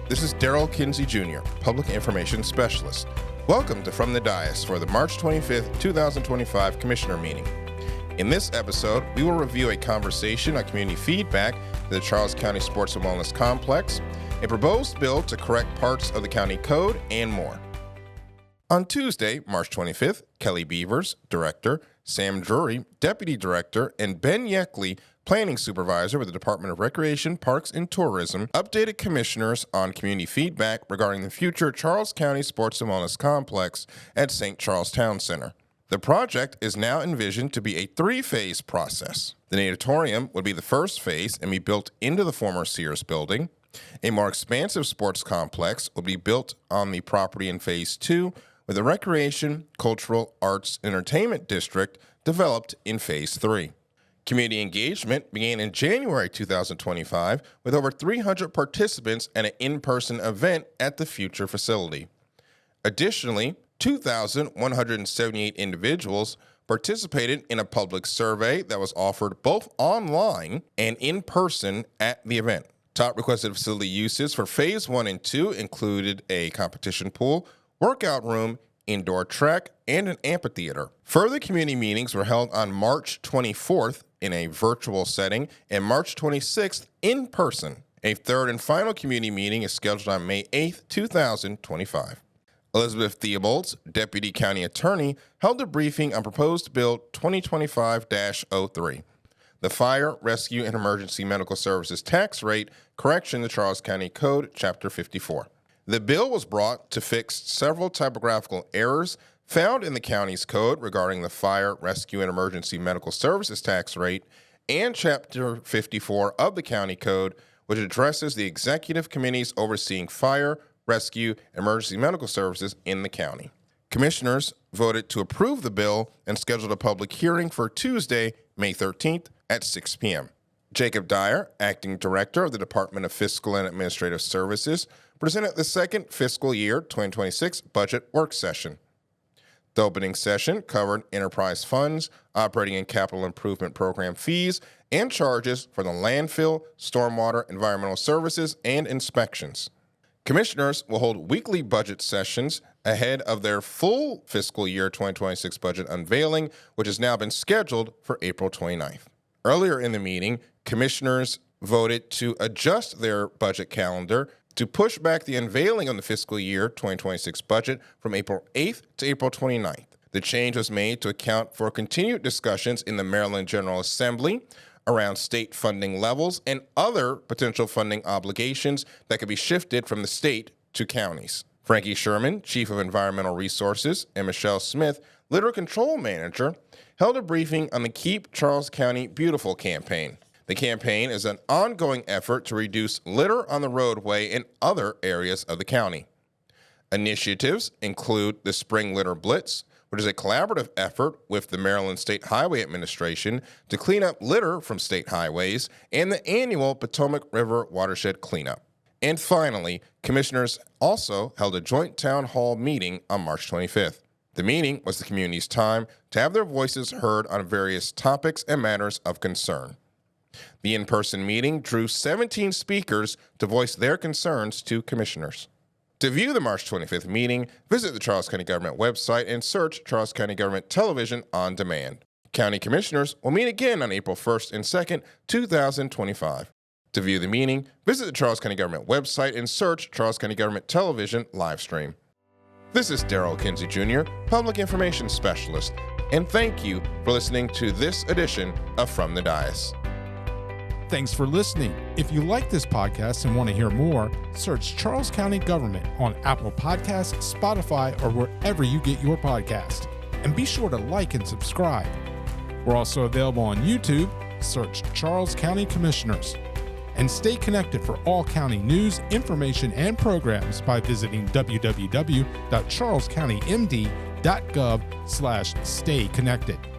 This is Daryl Kinsey Jr., Public Information Specialist. Welcome to From the Dais for the March 25th, 2025 Commissioner Meeting. In this episode, we will review a conversation on community feedback to the Charles County Sports and Wellness Complex, a proposed bill to correct parts of the county code, and more. On Tuesday, March 25th, Kelly Beavers, Director, Sam Drury, Deputy Director, and Ben Yeckley, Planning Supervisor with the Department of Recreation, Parks, and Tourism, updated commissioners on community feedback regarding the future Charles County Sports and Wellness Complex at St. Charles Town Center. The project is now envisioned to be a three-phase process. The natatorium would be the first phase and be built into the former Sears building. A more expansive sports complex would be built on the property in Phase 2, with a recreation, cultural, arts, entertainment district developed in Phase 3. Community engagement began in January 2025 with over 300 participants at an in-person event at the future facility. Additionally, 2,178 individuals participated in a public survey that was offered both online and in person at the event. Top requested facility uses for Phase 1 and 2 included a competition pool, workout room, indoor track, and an amphitheater. Further community meetings were held on March 24th in a virtual setting and March 26th in person. A third and final community meeting is scheduled on May 8th, 2025. Elizabeth Theobalds, Deputy County Attorney, held a briefing on proposed Bill 2025-03, the Fire, Rescue, and Emergency Medical Services Tax Rate Correction to Charles County Code, Chapter 54. The bill was brought to fix several typographical errors found in the county's code regarding the Fire, Rescue, and Emergency Medical Services Tax Rate and Chapter 54 of the county code, which addresses the executive committees overseeing fire, rescue, and emergency medical services in the county. Commissioners voted to approve the bill and scheduled a public hearing for Tuesday, May 13th at 6 p.m. Jacob Dyer, Acting Director of the Department of Fiscal and Administrative Services, presented the second fiscal year 2026 budget work session. The opening session covered enterprise funds, operating and capital improvement program fees, and charges for the landfill, stormwater, environmental services, and inspections. Commissioners will hold weekly budget sessions ahead of their full fiscal year 2026 budget unveiling, which has now been scheduled for April 29th. Earlier in the meeting, commissioners voted to adjust their budget calendar to push back the unveiling on the fiscal year 2026 budget from April 8th to April 29th. The change was made to account for continued discussions in the Maryland General Assembly around state funding levels and other potential funding obligations that could be shifted from the state to counties. Frankie Sherman, Chief of Environmental Resources, and Michelle Smith, Litter Control Manager, held a briefing on the Keep Charles County Beautiful campaign. The campaign is an ongoing effort to reduce litter on the roadway and other areas of the county. Initiatives include the Spring Litter Blitz, which is a collaborative effort with the Maryland State Highway Administration to clean up litter from state highways, and the annual Potomac River Watershed Cleanup. And finally, commissioners also held a joint town hall meeting on March 25th. The meeting was the community's time to have their voices heard on various topics and matters of concern. The in-person meeting drew 17 speakers to voice their concerns to commissioners. To view the March 25th meeting, visit the Charles County Government website and search Charles County Government Television on demand. County commissioners will meet again on April 1st and 2nd, 2025. To view the meeting, visit the Charles County Government website and search Charles County Government Television live stream. This is Daryl Kinsey Jr., Public Information Specialist, and thank you for listening to this edition of From the Dais. Thanks for listening. If you like this podcast and want to hear more, search Charles County Government on Apple Podcasts, Spotify, or wherever you get your podcast. And be sure to like and subscribe. We're also available on YouTube. Search Charles County Commissioners. And stay connected for all county news, information, and programs by visiting www.charlescountymd.gov/stay connected.